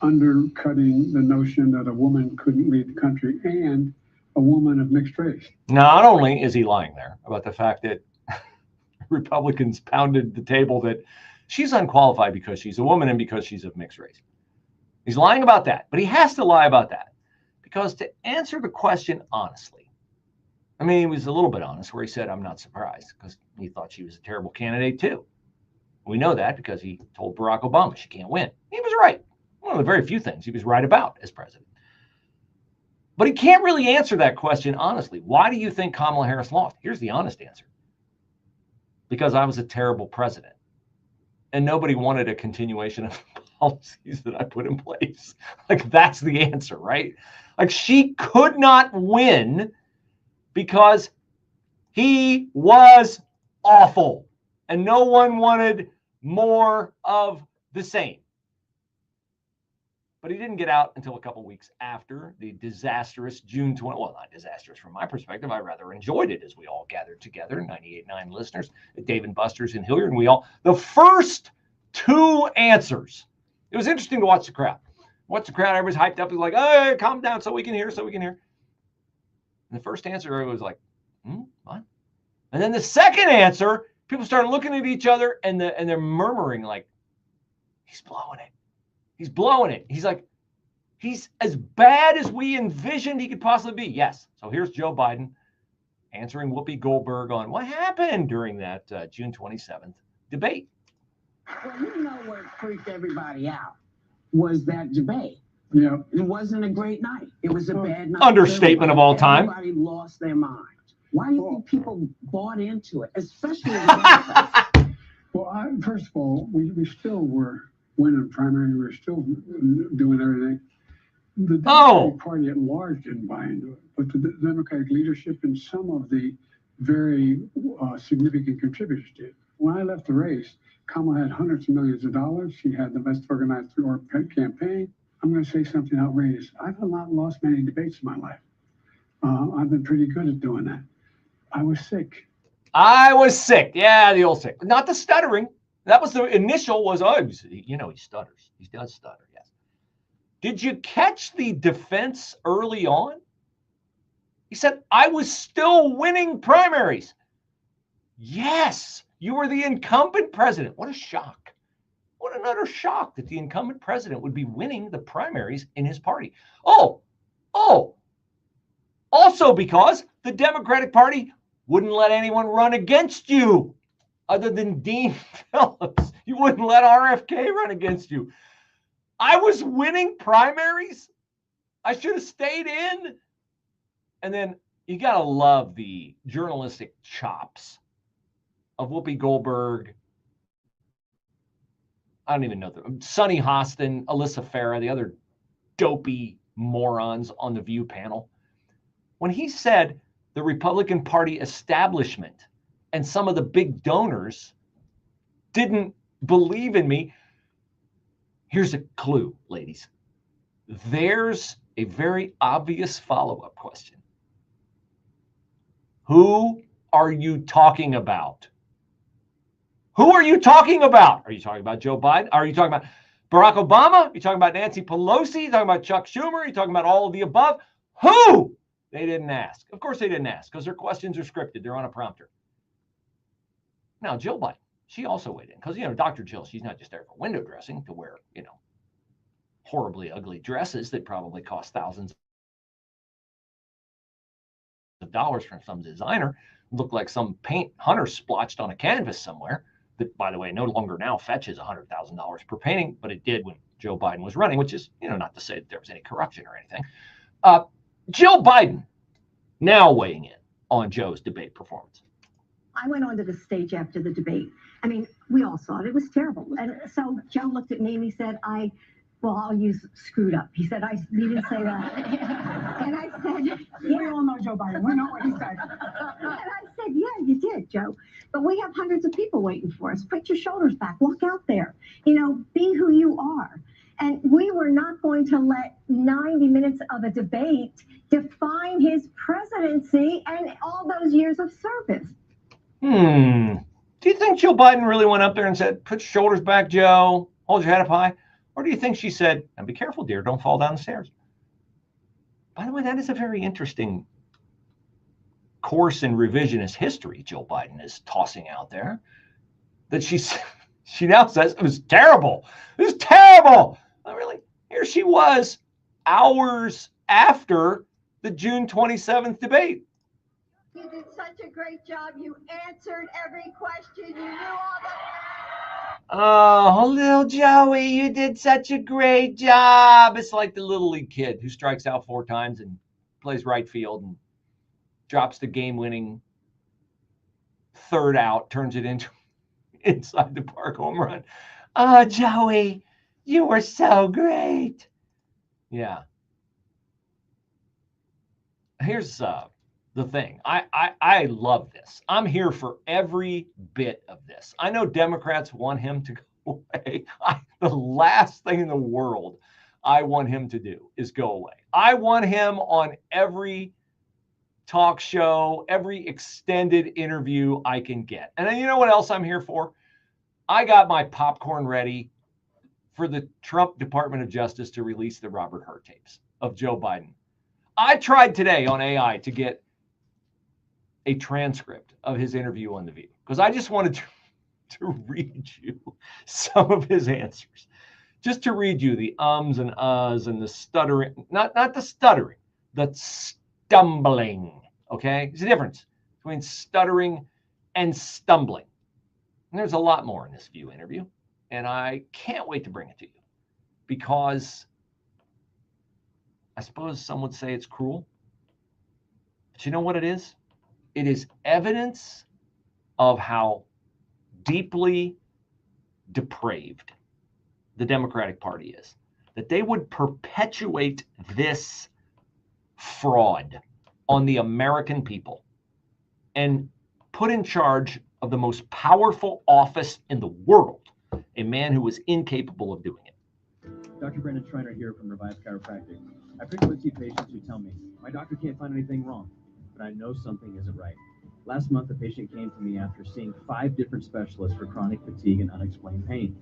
undercutting the notion that a woman couldn't lead the country and a woman of mixed race. Not only is he lying there about the fact that Republicans pounded the table that she's unqualified because she's a woman and because she's of mixed race. He's lying about that, but he has to lie about that because to answer the question honestly, I mean, he was a little bit honest where he said, I'm not surprised because he thought she was a terrible candidate too. We know that because he told Barack Obama she can't win. He was right. One of the very few things he was right about as president. But he can't really answer that question honestly. Why do you think Kamala Harris lost? Here's the honest answer. Because I was a terrible president. And nobody wanted a continuation of policies that I put in place. Like, that's the answer, right? Like, she could not win because he was awful. And no one wanted more of the same. But he didn't get out until a couple weeks after the disastrous June 20. Well, not disastrous from my perspective. I rather enjoyed it as we all gathered together, 98.9 listeners at Dave and Buster's in Hilliard. And we all, the first 2 answers, it was interesting to watch the crowd. Watch the crowd, everybody's hyped up. He's like, hey, calm down so we can hear, And the first answer, everybody was like, what? And then the second answer, people started looking at each other and they're murmuring like, he's blowing it. He's blowing it. He's like, he's as bad as we envisioned he could possibly be. Yes. So here's Joe Biden answering Whoopi Goldberg on what happened during that June 27th debate. Well, you know what freaked everybody out was that debate. Yeah. It wasn't a great night. It was a bad night. Understatement of all time. Everybody lost their mind. Why do you think people bought into it, especially the Democrats? Well, first of all, we still were winning the primary. We were still doing everything. The Democratic Party at large didn't buy into it, but the Democratic leadership and some of the very significant contributors did. When I left the race, Kamala had hundreds of millions of dollars. She had the best organized campaign. I'm going to say something outrageous. I've not lost many debates in my life. I've been pretty good at doing that. I was sick. Yeah, the old sick. Not the stuttering. That was the initial was, he stutters. He does stutter, yes. Did you catch the defense early on? He said, I was still winning primaries. Yes, you were the incumbent president. What a shock. What an utter shock that the incumbent president would be winning the primaries in his party. Also because the Democratic Party wouldn't let anyone run against you. Other than Dean Phillips, you wouldn't let RFK run against you. I was winning primaries. I should have stayed in. And then you got to love the journalistic chops of Whoopi Goldberg. I don't even know them. Sonny Hostin, Alyssa Farah, the other dopey morons on the View panel. When he said the Republican Party establishment and some of the big donors didn't believe in me. Here's a clue, ladies. There's a very obvious follow-up question. Who are you talking about? Who are you talking about? Are you talking about Joe Biden? Are you talking about Barack Obama? Are you talking about Nancy Pelosi? Are you talking about Chuck Schumer? Are you talking about all of the above? Who? They didn't ask. Of course they didn't ask because their questions are scripted. They're on a prompter. Now, Jill Biden, she also weighed in because, Dr. Jill, she's not just there for window dressing to wear, horribly ugly dresses that probably cost thousands of dollars from some designer, look like some paint hunter splotched on a canvas somewhere that, by the way, no longer now fetches $100,000 per painting, but it did when Joe Biden was running, which is, not to say that there was any corruption or anything. Jill Biden now weighing in on Joe's debate performance. I went onto the stage after the debate. I mean, we all saw it. It was terrible. And so Joe looked at me and he said, I'll use screwed up. He said, he didn't say that. And I said, we all know Joe Biden. We know what he said. And I said, yeah, you did, Joe. But we have hundreds of people waiting for us. Put your shoulders back. Walk out there. Be who you are. And we were not going to let 90 minutes of a debate define his presidency and all those years of service. Do you think Joe Biden really went up there and said, put your shoulders back, Joe, hold your head up high? Or do you think she said, and be careful, dear, don't fall down the stairs? By the way, that is a very interesting course in revisionist history Joe Biden is tossing out there. That she now says it was terrible. It was terrible. Well, really, here she was hours after the June 27th debate. You did such a great job. You answered every question. You knew all the... Oh, little Joey, you did such a great job. It's like the Little League kid who strikes out 4 times and plays right field and drops the game-winning third out, turns it into inside the park home run. Oh, Joey, you were so great. Yeah. Here's the thing. I love this. I'm here for every bit of this. I know Democrats want him to go away. The last thing in the world I want him to do is go away. I want him on every talk show, every extended interview I can get. And then you know what else I'm here for? I got my popcorn ready for the Trump Department of Justice to release the Robert Hur tapes of Joe Biden. I tried today on AI to get a transcript of his interview on The View because I just wanted to read you some of his answers, just to read you the ums and uhs and the stuttering, not the stuttering, the stumbling. Okay, there's a difference between stuttering and stumbling. And there's a lot more in this View interview, and I can't wait to bring it to you because I suppose some would say it's cruel, but you know what it is? It is evidence of how deeply depraved the Democratic Party is, that they would perpetuate this fraud on the American people and put in charge of the most powerful office in the world a man who was incapable of doing it. Dr. Brandon Schreiner here from Revive Chiropractic. I frequently see patients who tell me, my doctor can't find anything wrong, but I know something isn't right. Last month, a patient came to me after seeing 5 different specialists for chronic fatigue and unexplained pain.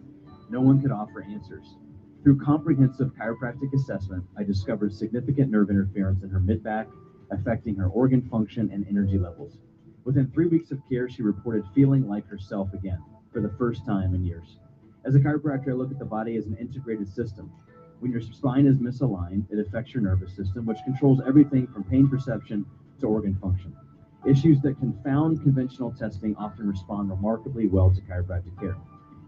No one could offer answers. Through comprehensive chiropractic assessment, I discovered significant nerve interference in her mid-back, affecting her organ function and energy levels. Within 3 weeks of care, she reported feeling like herself again, for the first time in years. As a chiropractor, I look at the body as an integrated system. When your spine is misaligned, it affects your nervous system, which controls everything from pain perception to organ function. Issues that confound conventional testing often respond remarkably well to chiropractic care.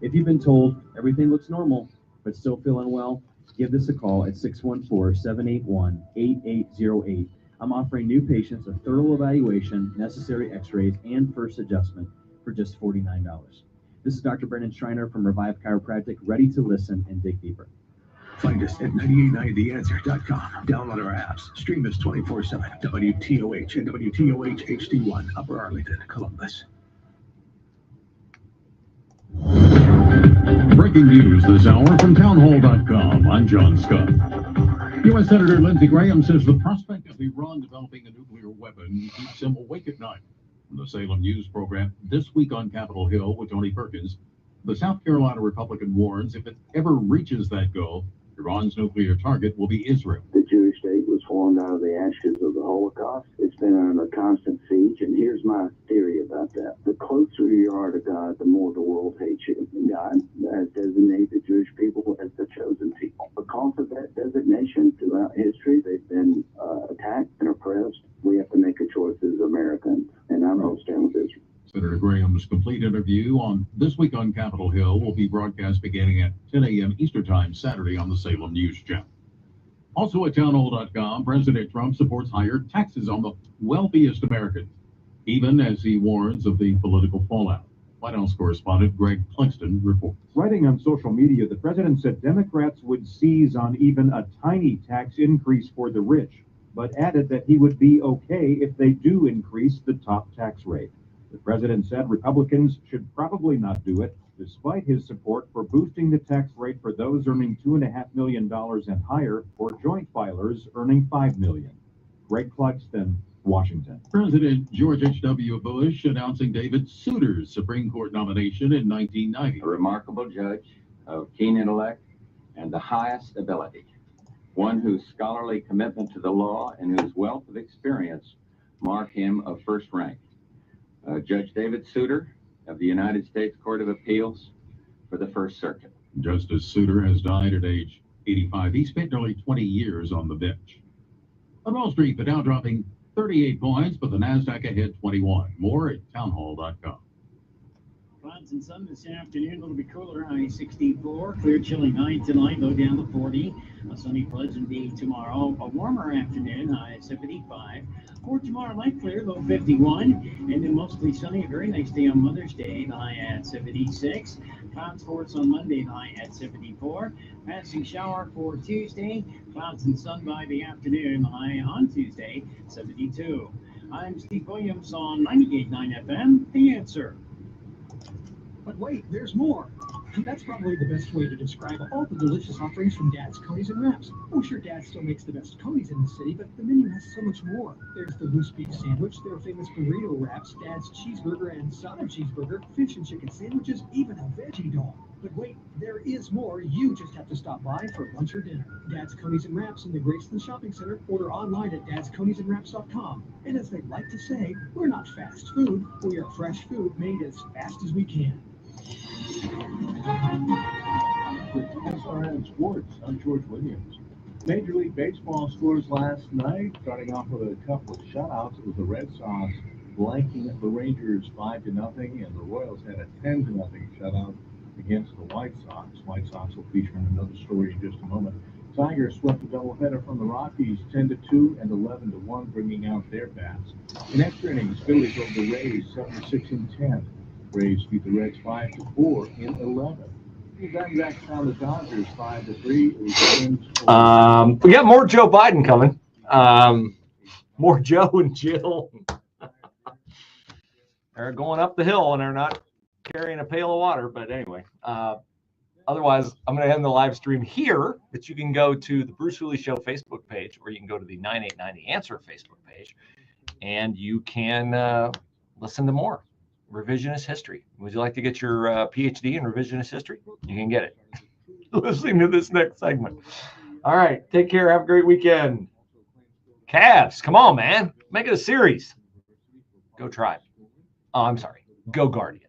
If you've been told everything looks normal, but still feel unwell, give this a call at 614-781-8808. I'm offering new patients a thorough evaluation, necessary x-rays, and first adjustment for just $49. This is Dr. Brandon Schreiner from Revive Chiropractic, ready to listen and dig deeper. Find us at 989theanswer.com. Download our apps. Stream us 24/7. WTOH and WTOH HD1, Upper Arlington, Columbus. Breaking news this hour from townhall.com. I'm John Scott. U.S. Senator Lindsey Graham says the prospect of Iran developing a nuclear weapon keeps him awake at night. From the Salem News program, This Week on Capitol Hill with Tony Perkins, the South Carolina Republican warns if it ever reaches that goal, Iran's nuclear target will be Israel. The Jewish state was formed out of the ashes of the Holocaust. It's been under constant siege, and here's my theory about that. The closer you are to God, the more the world hates you. God has designated the Jewish people as the chosen people. Because of that designation throughout history, they've been attacked and oppressed. We have to make a choice as Americans, and I'm going to stand with Israel. Senator Graham's complete interview on This Week on Capitol Hill will be broadcast beginning at 10 a.m. Eastern Time Saturday on the Salem News Channel. Also at townhall.com, President Trump supports higher taxes on the wealthiest Americans, even as he warns of the political fallout. White House correspondent Greg Clugston reports. Writing on social media, the president said Democrats would seize on even a tiny tax increase for the rich, but added that he would be okay if they do increase the top tax rate. The president said Republicans should probably not do it, despite his support for boosting the tax rate for those earning $2.5 million and higher, or joint filers earning $5 million. Greg Clugston, Washington. President George H.W. Bush announcing David Souter's Supreme Court nomination in 1990. A remarkable judge of keen intellect and the highest ability, one whose scholarly commitment to the law and whose wealth of experience mark him of first rank. Judge David Souter of the United States Court of Appeals for the First Circuit. Justice Souter has died at age 85. He spent nearly 20 years on the bench. On Wall Street, the Dow dropping 38 points, but the NASDAQ ahead 21. More at townhall.com. Clouds and sun this afternoon, a little bit cooler, high 64. Clear, chilly night tonight, low down to 40. A sunny, pleasant day tomorrow. A warmer afternoon, high 75. For tomorrow, light clear, low 51. And then mostly sunny, a very nice day on Mother's Day, the high at 76. Clouds for us on Monday, the high at 74. Passing shower for Tuesday. Clouds and sun by the afternoon, the high on Tuesday, 72. I'm Steve Williams on 98.9 FM, The Answer. But wait, there's more. That's probably the best way to describe all the delicious offerings from Dad's Coney's and Wraps. Oh, sure, Dad still makes the best Coney's in the city, but the menu has so much more. There's the loose beef sandwich, their famous burrito wraps, Dad's cheeseburger and Sodom cheeseburger, fish and chicken sandwiches, even a veggie dog. But wait, there is more. You just have to stop by for lunch or dinner. Dad's Coney's and Wraps in the Graceland Shopping Center. Order online at dadsconeysandwraps.com. And as they like to say, we're not fast food. We are fresh food made as fast as we can. With SRN Sports, I'm George Williams. Major League Baseball scores last night, starting off with a couple of shutouts. It was the Red Sox blanking the Rangers 5-0, and the Royals had a 10-0 shutout against the White Sox. White Sox will feature in another story in just a moment. Tigers swept a doubleheader from the Rockies 10-2 and 11-1, bringing out their bats. In extra innings, Phillies over the Rays 76-10. Braves beat the Reds 5-4 in 11. The Diamondbacks found the Dodgers 5-3. We got more Joe Biden coming. More Joe and Jill. They're going up the hill and they're not carrying a pail of water. But anyway, otherwise, I'm going to end the live stream here. But you can go to the Bruce Hooley Show Facebook page, or you can go to the 9890 Answer Facebook page, and you can listen to more revisionist history. Would you like to get your PhD in revisionist history? You can get it listening to this next segment. All right. Take care. Have a great weekend. Cavs, come on, man. Make it a series. Go Tribe. Oh, I'm sorry. Go Guardians.